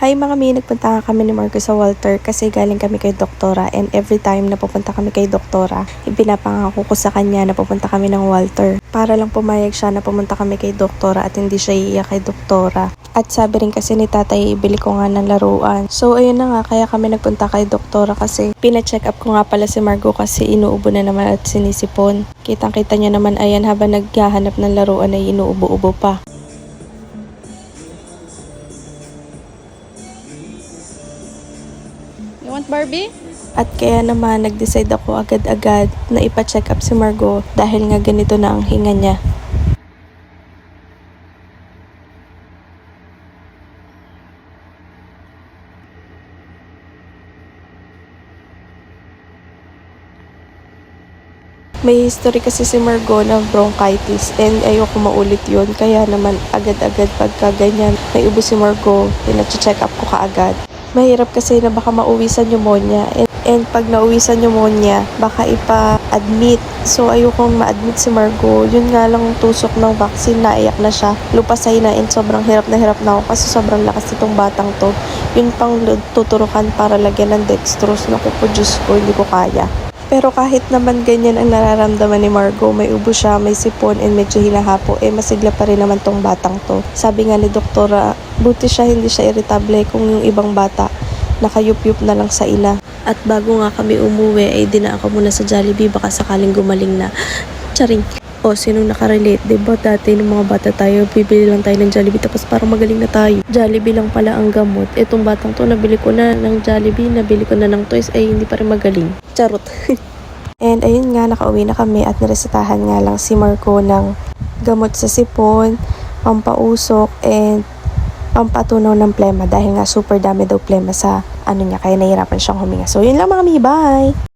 Hi mga mi, nagpunta nga kami ni Marco sa Walter kasi galing kami kay doktora, and every time na pupunta kami kay doktora, ipinapangako ko sa kanya na pupunta kami ng Walter para lang pumayag siya na pumunta kami kay doktora at hindi siya iiyak kay doktora. At sabi rin kasi ni tatay, ibili ko nga ng laruan. So ayun na nga, kaya kami nagpunta kay doktora kasi pina-check up ko nga pala si Marco kasi inuubo na naman at sinisipon. Kitang-kita niya naman, ayan, habang naghahanap ng laruan ay inuubo-ubo pa. You want Barbie? At kaya naman nag-decide ako agad-agad na ipa-check up si Margo dahil nga ganito na ang hinga niya. May history kasi si Margo ng bronchitis and ayoko maulit yun. Kaya naman agad-agad pagka ganyan may ubo si Margo, pina-check up ko kaagad. Mahirap kasi na baka mauwi sa pneumonia and pag nauwi sa pneumonia baka ipa-admit. So ayokong ma-admit si Margo. Yun nga lang tusok ng vaccine, naiyak na siya, lupasay na, and sobrang hirap na ako kasi sobrang lakas nitong batang to. Yun pang tuturukan para lagyan ng dextrose. Naku po, Diyos ko, hindi ko kaya. Pero kahit naman ganyan ang nararamdaman ni Margo, may ubo siya, may sipon, and medyo hinahapo, masigla pa rin naman tong batang to. Sabi nga ni doktora, buti siya hindi siya irritable kung yung ibang bata nakayup-yup na lang sa ina. At bago nga kami umuwi, ay dinaan ko muna sa Jollibee, baka sakaling gumaling na. Charing! O, sinong nakarelate? Diba dati ng mga bata tayo, bibili lang tayo ng Jollibee tapos parang magaling na tayo. Jollibee lang pala ang gamot. Etong batang to, nabili ko na ng Jollibee, nabili ko na ng toys, ay hindi pa rin magaling. Charot! And ayun nga, nakauwi na kami at niresetahan nga lang si Marco ng gamot sa sipon, pampausok, and pampatunaw ng plema dahil nga super dami daw plema sa ano niya, kaya nahihirapan siyang huminga. So yun lang mga mi, bye!